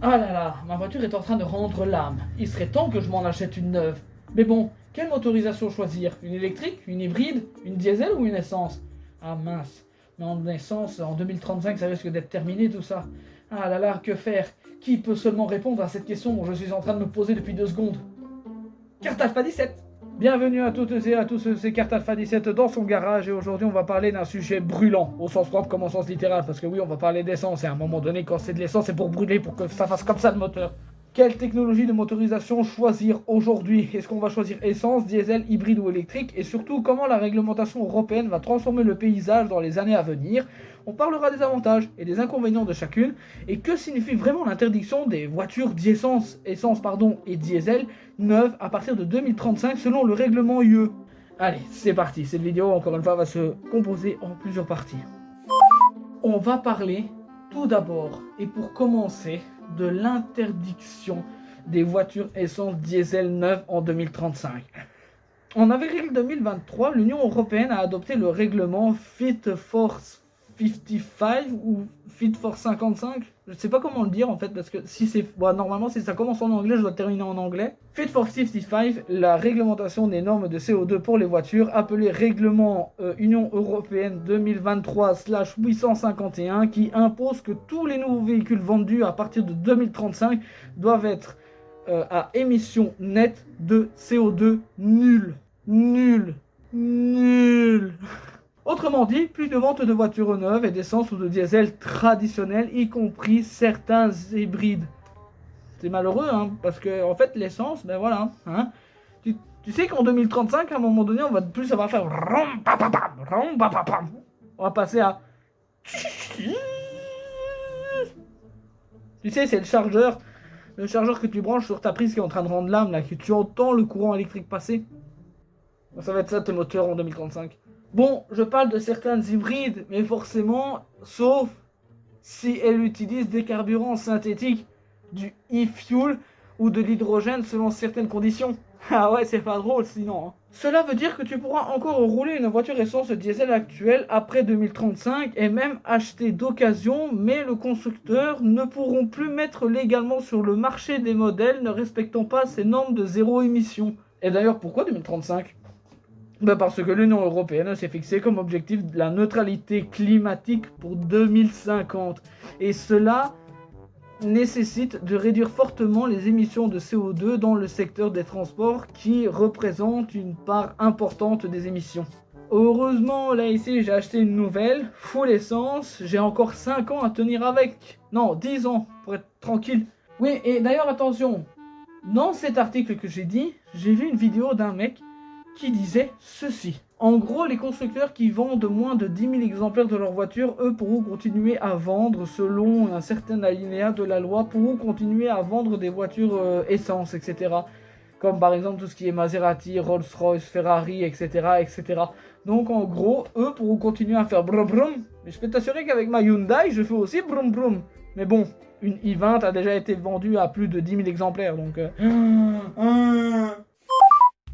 Ah là là, ma voiture est en train de rendre l'âme. Il serait temps que je m'en achète une neuve. Mais bon, quelle motorisation choisir? Une électrique, une hybride, une diesel ou une essence? Ah mince, mais en essence, en 2035, ça risque d'être terminé tout ça. Ah là là, que faire? Qui peut seulement répondre à cette question dont je suis en train de me poser depuis 2 secondes? Carte Alpha 17. Bienvenue à toutes et à tous, c'est Carte Alpha 17 dans son garage et aujourd'hui on va parler d'un sujet brûlant, au sens propre comme au sens littéral, parce que oui on va parler d'essence et à un moment donné quand c'est de l'essence c'est pour brûler, pour que ça fasse comme ça le moteur. Quelle technologie de motorisation choisir aujourd'hui? Est-ce qu'on va choisir essence, diesel, hybride ou électrique? Et surtout, comment la réglementation européenne va transformer le paysage dans les années à venir? On parlera des avantages et des inconvénients de chacune. Et que signifie vraiment l'interdiction des voitures d'essence, et diesel neuves à partir de 2035 selon le règlement UE? Allez, c'est parti. Cette vidéo, encore une fois, va se composer en plusieurs parties. On va parler tout d'abord, et pour commencer, de l'interdiction des voitures essence diesel neuves en 2035. En avril 2023, l'Union européenne a adopté le règlement Fit for 55 ou Fit for 55. Je ne sais pas comment le dire en fait, parce que si c'est normalement si ça commence en anglais, je dois terminer en anglais. Fit for 55, la réglementation des normes de CO2 pour les voitures, appelé règlement Union européenne 2023/851, qui impose que tous les nouveaux véhicules vendus à partir de 2035 doivent être à émission nette de CO2 nulle. Nul. Autrement dit, plus de ventes de voitures neuves et d'essence ou de diesel traditionnels, y compris certains hybrides. C'est malheureux, hein, parce que en fait l'essence, ben voilà, hein. Tu sais qu'en 2035, à un moment donné, ça va faire on va passer à tu sais, c'est le chargeur que tu branches sur ta prise qui est en train de rendre l'âme, là, que tu entends le courant électrique passer. Ça va être ça tes moteurs en 2035. Bon, je parle de certains hybrides, mais forcément, sauf si elles utilisent des carburants synthétiques, du e-fuel ou de l'hydrogène selon certaines conditions. Ah ouais, c'est pas drôle sinon. Hein. Cela veut dire que tu pourras encore rouler une voiture essence diesel actuelle après 2035 et même acheter d'occasion, mais le constructeur ne pourront plus mettre légalement sur le marché des modèles ne respectant pas ces normes de zéro émission. Et d'ailleurs, pourquoi 2035 ? Parce que l'Union européenne s'est fixé comme objectif la neutralité climatique pour 2050. Et cela nécessite de réduire fortement les émissions de CO2 dans le secteur des transports qui représente une part importante des émissions. Heureusement, là ici, j'ai acheté une nouvelle, full essence, j'ai encore 5 ans à tenir avec. Non, 10 ans, pour être tranquille. Oui, et d'ailleurs, attention, dans cet article que j'ai dit, j'ai vu une vidéo d'un mec qui disait ceci. En gros, les constructeurs qui vendent moins de 10 000 exemplaires de leur voiture, eux pourront continuer à vendre selon un certain alinéa de la loi, pourront continuer à vendre des voitures essence, etc. Comme par exemple tout ce qui est Maserati, Rolls-Royce, Ferrari, etc., etc. Donc en gros, eux pourront continuer à faire brum brum. Mais je peux t'assurer qu'avec ma Hyundai, je fais aussi brum brum. Mais bon, une i20 a déjà été vendue à plus de 10 000 exemplaires, donc...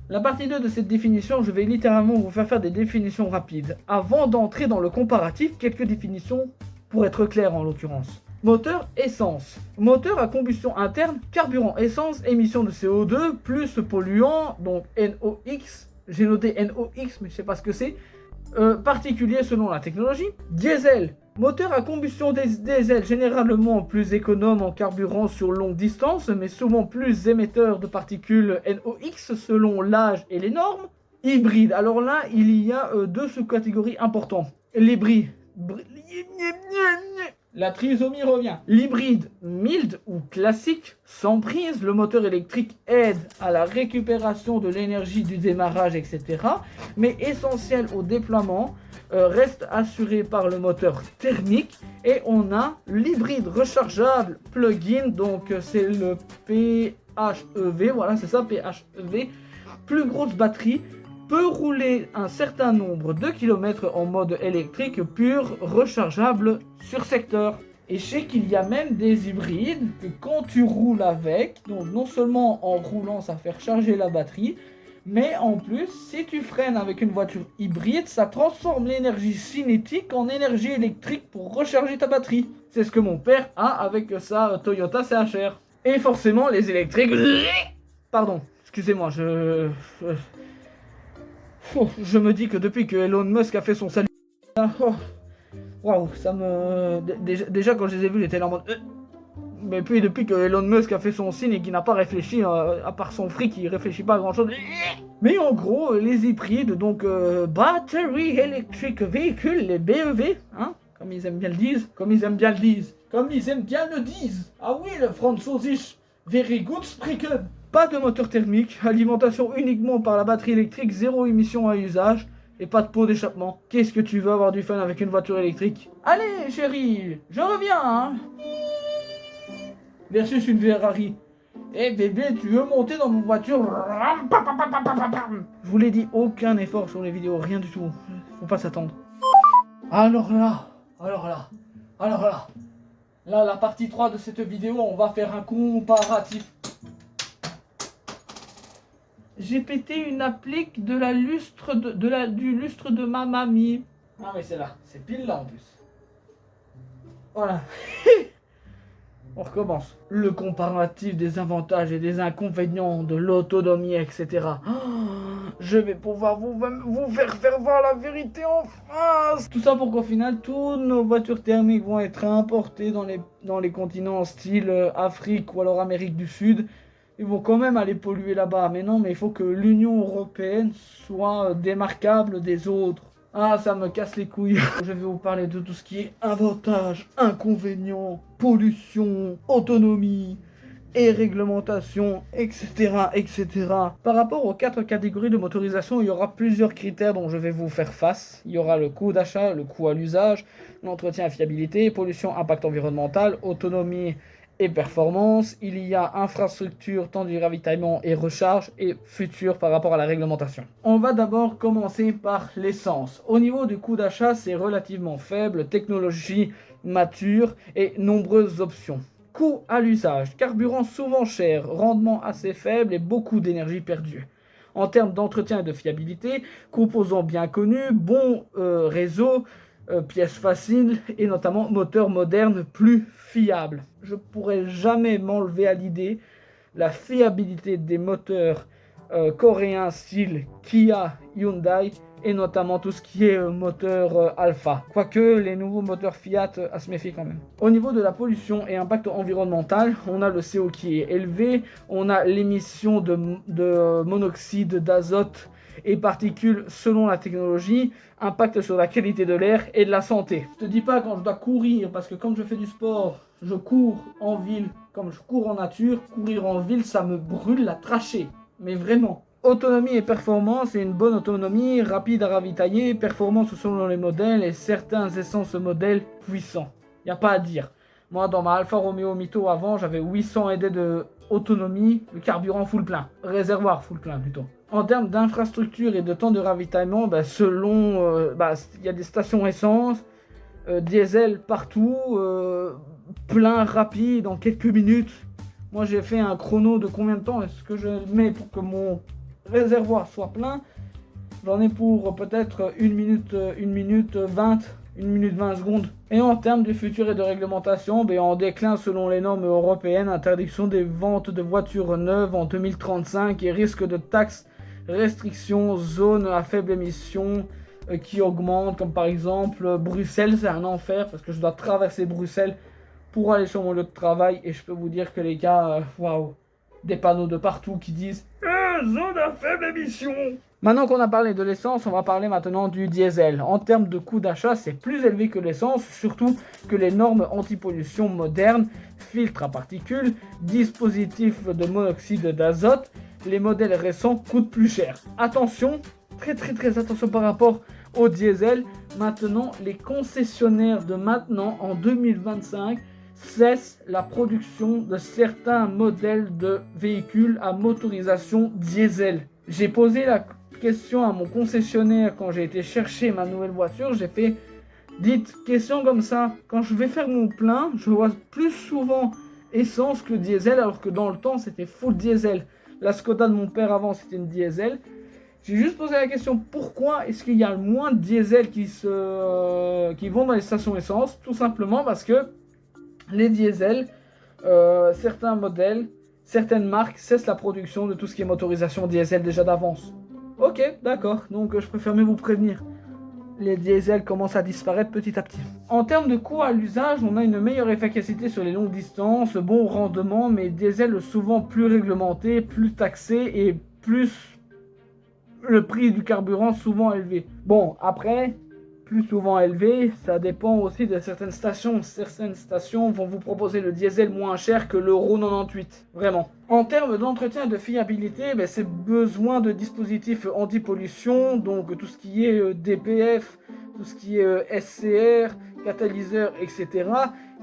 La partie 2 de cette définition, je vais littéralement vous faire des définitions rapides. Avant d'entrer dans le comparatif, quelques définitions pour être clair en l'occurrence. Moteur essence. Moteur à combustion interne, carburant essence, émission de CO2, plus polluant, donc NOx. J'ai noté NOx, mais je sais pas ce que c'est. Particulier selon la technologie. Diesel. Moteur à combustion diesel, généralement plus économe en carburant sur longue distance, mais souvent plus émetteur de particules NOx selon l'âge et les normes. Hybride, alors là, il y a deux sous-catégories importantes. L'hybride. La trisomie revient. L'hybride mild ou classique, sans prise, le moteur électrique aide à la récupération de l'énergie du démarrage, etc. Mais essentiel au déploiement, reste assuré par le moteur thermique. Et on a l'hybride rechargeable plug-in, donc c'est le PHEV, voilà c'est ça, PHEV. Plus grosse batterie, peut rouler un certain nombre de kilomètres en mode électrique pur, rechargeable sur secteur. Et je sais qu'il y a même des hybrides que quand tu roules avec, donc non seulement en roulant ça fait recharger la batterie, Mais en plus, si tu freines avec une voiture hybride, ça transforme l'énergie cinétique en énergie électrique pour recharger ta batterie. C'est ce que mon père a avec sa Toyota CHR. Et forcément, les électriques... Pardon, excusez-moi, je me dis que depuis que Elon Musk a fait son salut... Waouh, ça me... Déjà quand je les ai vus, j'étais là en mode... Mais puis depuis que Elon Musk a fait son signe et qu'il n'a pas réfléchi, à part son fric, il réfléchit pas à grand chose. Mais en gros, les hybrides, donc Battery Electric Vehicle, les BEV, hein, comme ils aiment bien le disent, Ah oui, le Französisch, very good sprechen. Pas de moteur thermique, alimentation uniquement par la batterie électrique, zéro émission à usage. Et pas de pot d'échappement. Qu'est-ce que tu veux avoir du fun avec une voiture électrique? Allez chérie, je reviens hein. Versus une Ferrari. Eh bébé, tu veux monter dans mon voiture? Je vous l'ai dit, aucun effort sur les vidéos, rien du tout. Faut pas s'attendre. Alors là, la partie 3 de cette vidéo, on va faire un comparatif. J'ai pété une applique de la lustre du lustre de ma mamie. Ah mais c'est là, c'est pile là en plus. Voilà. On recommence. Le comparatif des avantages et des inconvénients de l'autonomie, etc. Je vais pouvoir vous faire voir la vérité en face. Tout ça pour qu'au final, toutes nos voitures thermiques vont être importées dans les continents style Afrique ou alors Amérique du Sud. Ils vont quand même aller polluer là-bas. Mais non, mais il faut que l'Union Européenne soit démarquable des autres. Ah, ça me casse les couilles. Je vais vous parler de tout ce qui est avantages, inconvénients, pollution, autonomie et réglementation, etc., etc. Par rapport aux 4 catégories de motorisation, il y aura plusieurs critères dont je vais vous faire face. Il y aura le coût d'achat, le coût à l'usage, l'entretien et fiabilité, pollution, impact environnemental, autonomie et performance, il y a infrastructure, temps du ravitaillement et recharge, et futur par rapport à la réglementation. On va d'abord commencer par l'essence. Au niveau du coût d'achat, c'est relativement faible, technologie mature et nombreuses options. Coût à l'usage, carburant souvent cher, rendement assez faible et beaucoup d'énergie perdue. En termes d'entretien et de fiabilité, composants bien connus, bon réseau, pièces faciles et notamment moteur moderne plus fiable. Je pourrais jamais m'enlever à l'idée la fiabilité des moteurs coréens style Kia, Hyundai et notamment tout ce qui est moteur Alpha. Quoique les nouveaux moteurs Fiat à se méfier quand même. Au niveau de la pollution et impact environnemental, on a le CO qui est élevé, on a l'émission de monoxyde d'azote et particules selon la technologie, impact sur la qualité de l'air et de la santé. Je te dis pas quand je dois courir, parce que comme je fais du sport, je cours en ville, comme je cours en nature, courir en ville, ça me brûle la trachée. Mais vraiment. Autonomie et performance, et une bonne autonomie, rapide à ravitailler, performance selon les modèles et certains essences modèles puissants. Y a pas à dire. Moi, dans ma Alfa Romeo Mito avant, j'avais 800 ED de autonomie, le carburant full plein. Réservoir full plein plutôt. En termes d'infrastructure et de temps de ravitaillement, il y a des stations essence, diesel partout, plein rapide en quelques minutes. Moi j'ai fait un chrono de combien de temps est-ce que je mets pour que mon réservoir soit plein. J'en ai pour peut-être 1 minute 20 secondes. Et en termes du futur et de réglementation, en déclin selon les normes européennes, interdiction des ventes de voitures neuves en 2035 et risque de taxes, restrictions, zones à faible émission qui augmentent, comme par exemple Bruxelles, c'est un enfer parce que je dois traverser Bruxelles pour aller sur mon lieu de travail et je peux vous dire que les gars, waouh, des panneaux de partout qui disent zone à faible émission. Maintenant qu'on a parlé de l'essence, on va parler maintenant du diesel. En termes de coût d'achat, c'est plus élevé que l'essence, surtout que les normes anti-pollution modernes, filtres à particules, dispositifs de monoxyde d'azote, les modèles récents coûtent plus cher. Attention, très attention par rapport au diesel. Maintenant, les concessionnaires de maintenant, en 2025, cessent la production de certains modèles de véhicules à motorisation diesel. J'ai posé la question à mon concessionnaire quand j'ai été chercher ma nouvelle voiture. J'ai fait, dites, question comme ça, quand je vais faire mon plein, je vois plus souvent essence que diesel, alors que dans le temps, c'était full diesel. La Skoda de mon père avant, c'était une diesel. J'ai juste posé la question, pourquoi est-ce qu'il y a moins de diesel qui vont dans les stations essence? Tout simplement parce que les diesels, certains modèles, certaines marques cessent la production de tout ce qui est motorisation diesel déjà d'avance. Ok, d'accord, donc je préfère mieux vous prévenir. Les diesels commencent à disparaître petit à petit. En termes de coût à l'usage, on a une meilleure efficacité sur les longues distances, bon rendement, mais diesel souvent plus réglementé, plus taxé et plus le prix du carburant souvent élevé. Bon, après, plus souvent élevé, ça dépend aussi de certaines stations. Certaines stations vont vous proposer le diesel moins cher que l'Euro 98, vraiment. En termes d'entretien et de fiabilité, c'est besoin de dispositifs anti-pollution, donc tout ce qui est DPF, tout ce qui est SCR, catalyseur, etc.,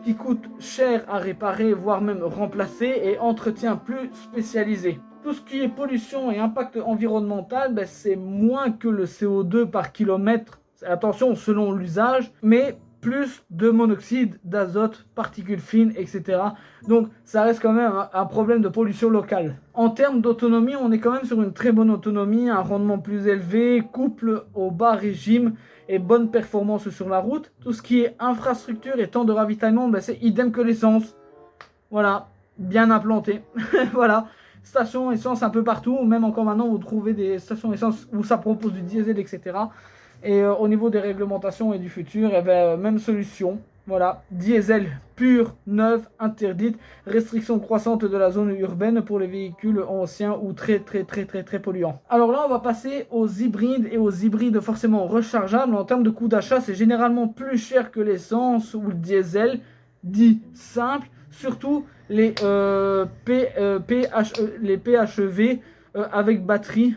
qui coûte cher à réparer, voire même remplacer, et entretien plus spécialisé. Tout ce qui est pollution et impact environnemental, c'est moins que le CO2 par kilomètre. Attention, selon l'usage, mais plus de monoxyde d'azote, particules fines, etc. Donc ça reste quand même un problème de pollution locale. En termes d'autonomie, on est quand même sur une très bonne autonomie, un rendement plus élevé, couple au bas régime et bonne performance sur la route. Tout ce qui est infrastructure et temps de ravitaillement, c'est idem que l'essence. Voilà, bien implanté. Voilà. Stations essence un peu partout, même encore maintenant vous trouvez des stations essence où ça propose du diesel, etc. Et au niveau des réglementations et du futur, même solution. Voilà, diesel pur, neuf, interdite, restriction croissante de la zone urbaine pour les véhicules anciens ou très polluants. Alors là, on va passer aux hybrides et aux hybrides forcément rechargeables. En termes de coût d'achat, c'est généralement plus cher que l'essence ou le diesel, dit simple. Surtout les PHEV avec batterie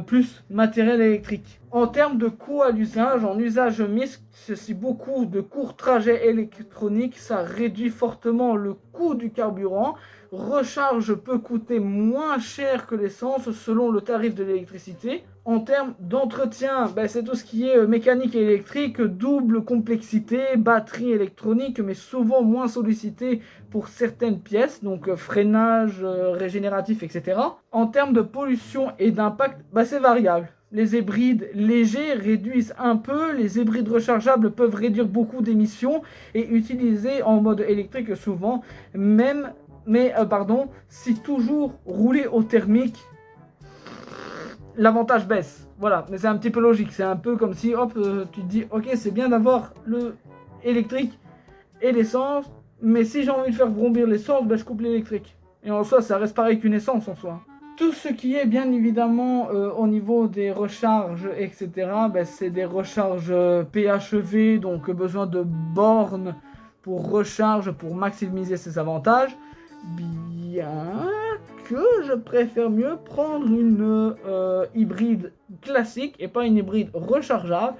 plus matériel électrique. En termes de coût à l'usage, en usage mixte, si beaucoup de courts trajets électroniques, ça réduit fortement le coût du carburant. Recharge peut coûter moins cher que l'essence selon le tarif de l'électricité. En termes d'entretien, c'est tout ce qui est mécanique et électrique, double complexité, batterie électronique, mais souvent moins sollicité pour certaines pièces, donc freinage régénératif, etc. En termes de pollution et d'impact, c'est variable. Les hybrides légers réduisent un peu, les hybrides rechargeables peuvent réduire beaucoup d'émissions et utiliser en mode électrique souvent, si toujours rouler au thermique, l'avantage baisse. Voilà, mais c'est un petit peu logique, c'est un peu comme si, tu te dis, ok, c'est bien d'avoir le électrique et l'essence, mais si j'ai envie de faire vrombir l'essence, je coupe l'électrique. Et en soi, ça reste pareil qu'une essence en soi. Tout ce qui est bien évidemment au niveau des recharges, etc., c'est des recharges PHEV, donc besoin de bornes pour recharge, pour maximiser ses avantages. Bien que je préfère mieux prendre une hybride classique et pas une hybride rechargeable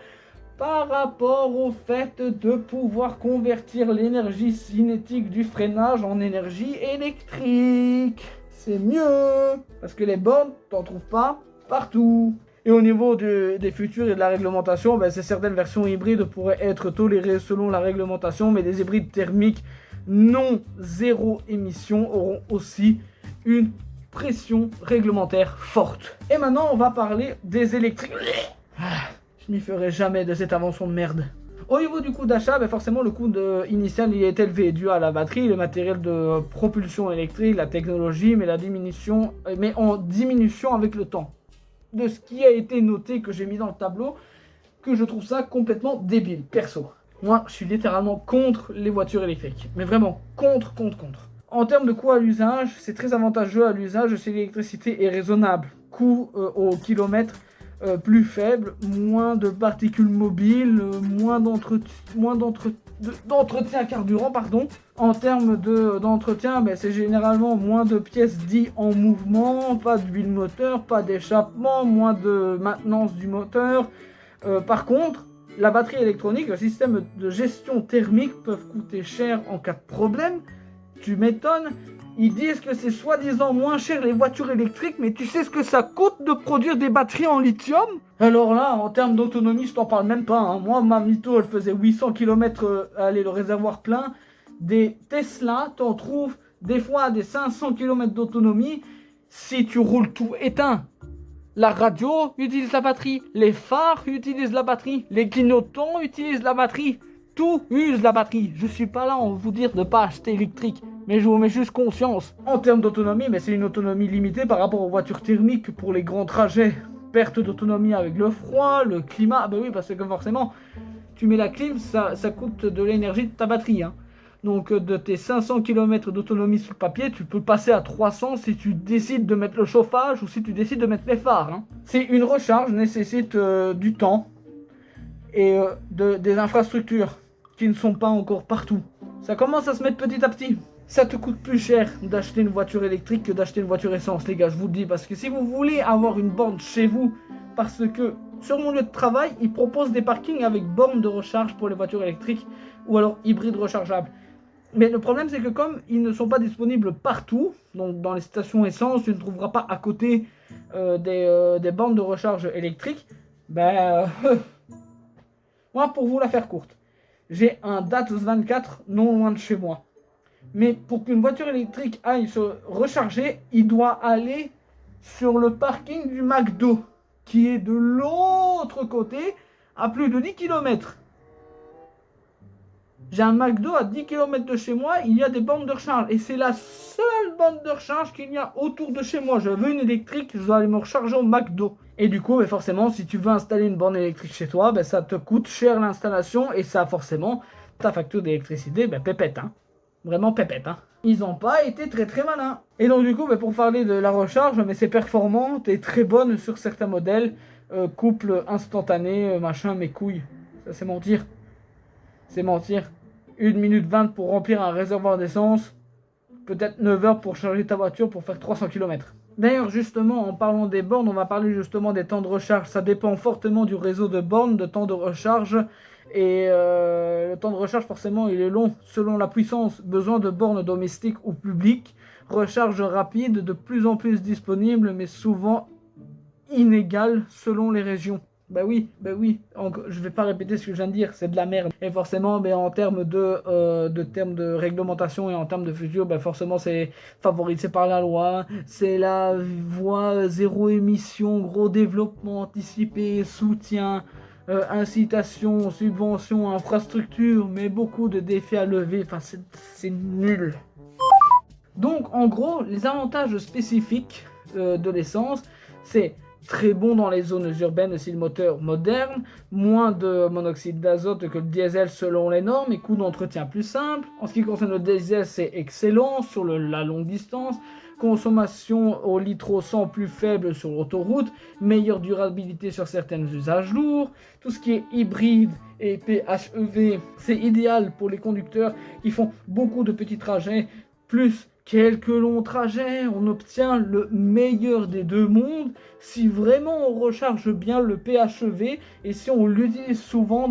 par rapport au fait de pouvoir convertir l'énergie cinétique du freinage en énergie électrique. C'est mieux, parce que les bornes, t'en trouves pas partout. Et au niveau des futurs et de la réglementation, certaines versions hybrides pourraient être tolérées selon la réglementation, mais des hybrides thermiques non zéro émission auront aussi une pression réglementaire forte. Et maintenant, on va parler des électriques. Je n'y ferai jamais de cette invention de merde. Au niveau du coût d'achat, forcément le coût initial il est élevé dû à la batterie, le matériel de propulsion électrique, la technologie, mais en diminution avec le temps. De ce qui a été noté, que j'ai mis dans le tableau, que je trouve ça complètement débile, perso. Moi, je suis littéralement contre les voitures électriques. Mais vraiment, contre. En termes de coût à l'usage, c'est très avantageux à l'usage si l'électricité est raisonnable. Coût au kilomètre plus faible, moins de particules mobiles, moins d'entretien carburant, pardon. En termes d'entretien, c'est généralement moins de pièces dites en mouvement, pas d'huile moteur, pas d'échappement, moins de maintenance du moteur. Par contre, la batterie électronique, le système de gestion thermique peuvent coûter cher en cas de problème. Tu m'étonnes. Ils disent que c'est soi-disant moins cher les voitures électriques, mais tu sais ce que ça coûte de produire des batteries en lithium? Alors là, en termes d'autonomie, je t'en parle même pas. Hein. Moi, ma Mito, elle faisait 800 km, le réservoir plein. Des Tesla, t'en trouves des fois à des 500 km d'autonomie. si tu roules tout éteint. La radio utilise la batterie, les phares utilisent la batterie, les clignotants utilisent la batterie, tout use la batterie. Je suis pas là à vous dire de ne pas acheter électrique, mais je vous mets juste conscience. En termes d'autonomie, mais c'est une autonomie limitée par rapport aux voitures thermiques pour les grands trajets. Perte d'autonomie avec le froid, le climat, bah oui, parce que forcément, tu mets la clim, ça coûte de l'énergie de ta batterie, hein. Donc de tes 500 km d'autonomie sur le papier, tu peux passer à 300 si tu décides de mettre le chauffage ou si tu décides de mettre les phares, hein. C'est une recharge nécessite du temps et des infrastructures qui ne sont pas encore partout. Ça commence à se mettre petit à petit. Ça te coûte plus cher d'acheter une voiture électrique que d'acheter une voiture essence, les gars, je vous le dis. Parce que si vous voulez avoir une borne chez vous, parce que sur mon lieu de travail, ils proposent des parkings avec bornes de recharge pour les voitures électriques ou alors hybrides rechargeables. Mais le problème, c'est que comme ils ne sont pas disponibles partout, donc dans les stations essence, tu ne trouveras pas à côté des bornes de recharge électriques, moi, pour vous la faire courte, j'ai un Datsun 24 non loin de chez moi. Mais pour qu'une voiture électrique aille se recharger, il doit aller sur le parking du McDo, qui est de l'autre côté, à plus de 10 km. J'ai un McDo à 10 km de chez moi, il y a des bornes de recharge. Et c'est la seule borne de recharge qu'il y a autour de chez moi. Je veux une électrique, je dois aller me recharger au McDo. Et du coup, forcément, si tu veux installer une borne électrique chez toi, ça te coûte cher l'installation. Et ça, forcément, ta facture d'électricité, pépette, hein. Vraiment pépette, hein. Ils n'ont pas été très très malins. Et donc du coup, pour parler de la recharge, mais c'est performante et très bonne sur certains modèles. Couple instantané, machin, mes couilles. Ça, c'est mentir. C'est mentir. 1 minute 20 pour remplir un réservoir d'essence, peut-être 9 heures pour charger ta voiture pour faire 300 km. D'ailleurs, justement, en parlant des bornes, on va parler justement des temps de recharge. Ça dépend fortement du réseau de bornes, de temps de recharge. Et le temps de recharge, forcément, il est long selon la puissance. Besoin de bornes domestiques ou publiques. Recharge rapide, de plus en plus disponible, mais souvent inégale selon les régions. Oui, je vais pas répéter ce que je viens de dire, c'est de la merde. Et forcément, en termes de réglementation et en termes de futur, forcément c'est favorisé par la loi. C'est la voie zéro émission, gros développement anticipé, soutien, incitation, subvention, infrastructure, mais beaucoup de défis à lever. Enfin, c'est nul. Donc, en gros, les avantages spécifiques de l'essence, c'est très bon dans les zones urbaines aussi, le moteur moderne, moins de monoxyde d'azote que le diesel selon les normes et coût d'entretien plus simple. En ce qui concerne le diesel, c'est excellent sur la longue distance, consommation au litre au 100 plus faible sur l'autoroute, meilleure durabilité sur certains usages lourds. Tout ce qui est hybride et PHEV, c'est idéal pour les conducteurs qui font beaucoup de petits trajets, plus quelques longs trajets. On obtient le meilleur des deux mondes si vraiment on recharge bien le PHEV et si on l'utilise souvent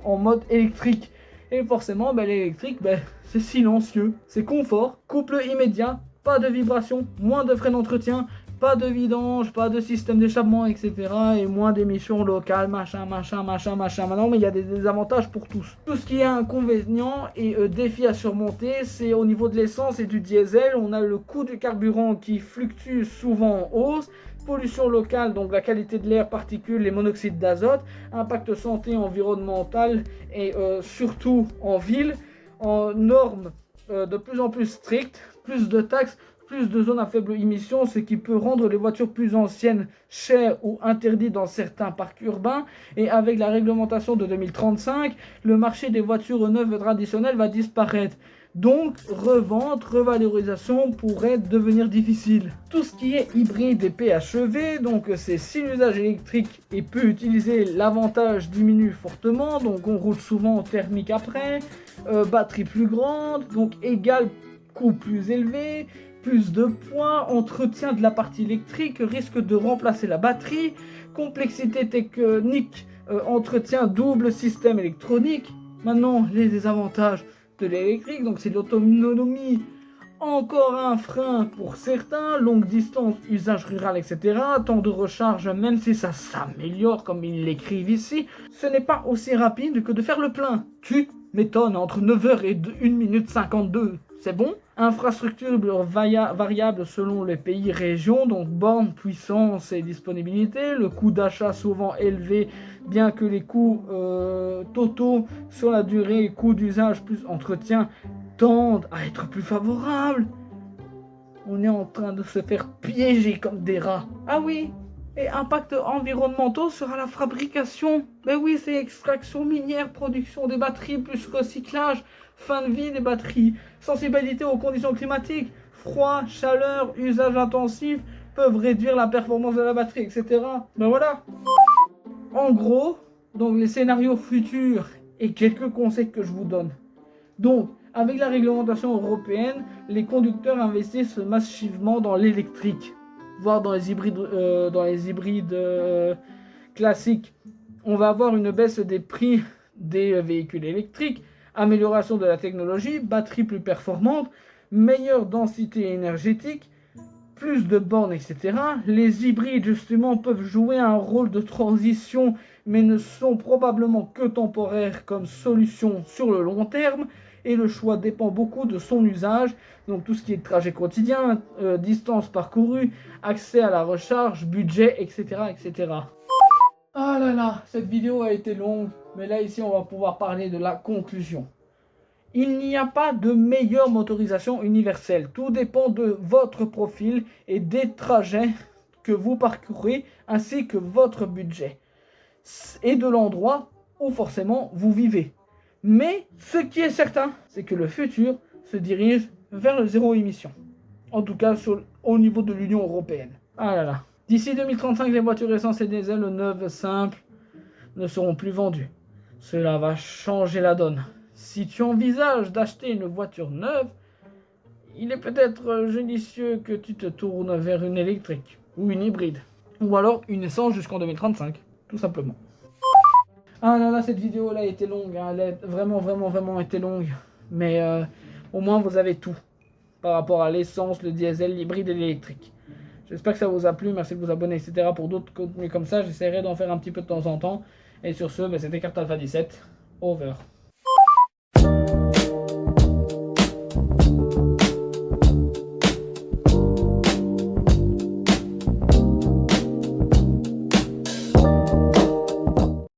en mode électrique. Et forcément, l'électrique, c'est silencieux, c'est confort, couple immédiat, pas de vibration, moins de frais d'entretien, pas de vidange, pas de système d'échappement, etc. Et moins d'émissions locales, machin. Maintenant, mais il y a des désavantages pour tous. Tout ce qui est inconvénient et défi à surmonter, c'est au niveau de l'essence et du diesel. On a le coût du carburant qui fluctue souvent en hausse. Pollution locale, donc la qualité de l'air, particules, les monoxydes d'azote. Impact santé environnemental et surtout en ville. En normes de plus en plus strictes, plus de taxes, plus de zones à faible émission, ce qui peut rendre les voitures plus anciennes chères ou interdites dans certains parcs urbains. Et avec la réglementation de 2035, le marché des voitures neuves traditionnelles va disparaître. Donc, revente, revalorisation pourrait devenir difficile. Tout ce qui est hybride et PHEV, donc c'est si l'usage électrique et peut utiliser, l'avantage diminue fortement, donc on roule souvent en thermique après, batterie plus grande, donc égal coût plus élevé, plus de poids, entretien de la partie électrique, risque de remplacer la batterie, complexité technique, entretien double système électronique. Maintenant, les désavantages de l'électrique, donc c'est l'autonomie, encore un frein pour certains, longue distance, usage rural, etc. Temps de recharge, même si ça s'améliore comme ils l'écrivent ici, ce n'est pas aussi rapide que de faire le plein. Tu m'étonnes, entre 9h et 1 minute 52. c'est bon. Infrastructure variable selon les pays, régions, donc bornes, puissance et disponibilité. Le coût d'achat souvent élevé, bien que les coûts totaux sur la durée, coût d'usage plus entretien, tendent à être plus favorables. On est en train de se faire piéger comme des rats. Ah oui, et impact environnementaux sera la fabrication. Ben oui, c'est extraction minière, production des batteries, plus recyclage, fin de vie des batteries, sensibilité aux conditions climatiques, froid, chaleur, usage intensif peuvent réduire la performance de la batterie, etc. Ben voilà. En gros, donc les scénarios futurs et quelques conseils que je vous donne. Donc, avec la réglementation européenne, les conducteurs investissent massivement dans l'électrique, voire dans les hybrides classiques. On va avoir une baisse des prix des véhicules électriques, amélioration de la technologie, batterie plus performante, meilleure densité énergétique, plus de bornes, etc. Les hybrides, justement, peuvent jouer un rôle de transition, mais ne sont probablement que temporaires comme solution sur le long terme. Et le choix dépend beaucoup de son usage, donc tout ce qui est trajet quotidien, distance parcourue, accès à la recharge, budget, etc., etc. Ah là là, cette vidéo a été longue, mais là ici on va pouvoir parler de la conclusion. Il n'y a pas de meilleure motorisation universelle, tout dépend de votre profil et des trajets que vous parcourez, ainsi que votre budget, et de l'endroit où forcément vous vivez. Mais ce qui est certain, c'est que le futur se dirige vers le zéro émission. En tout cas, au niveau de l'Union européenne. Ah là là. D'ici 2035, les voitures essence et diesel neuves simples ne seront plus vendues. Cela va changer la donne. Si tu envisages d'acheter une voiture neuve, il est peut-être judicieux que tu te tournes vers une électrique ou une hybride. Ou alors une essence jusqu'en 2035, tout simplement. Ah là là, cette vidéo là a été longue, hein. Elle a vraiment été longue. Mais au moins vous avez tout par rapport à l'essence, le diesel, l'hybride et l'électrique. J'espère que ça vous a plu, merci de vous abonner, etc. Pour d'autres contenus comme ça, j'essaierai d'en faire un petit peu de temps en temps. Et sur ce, c'était Carte Alpha 17, over.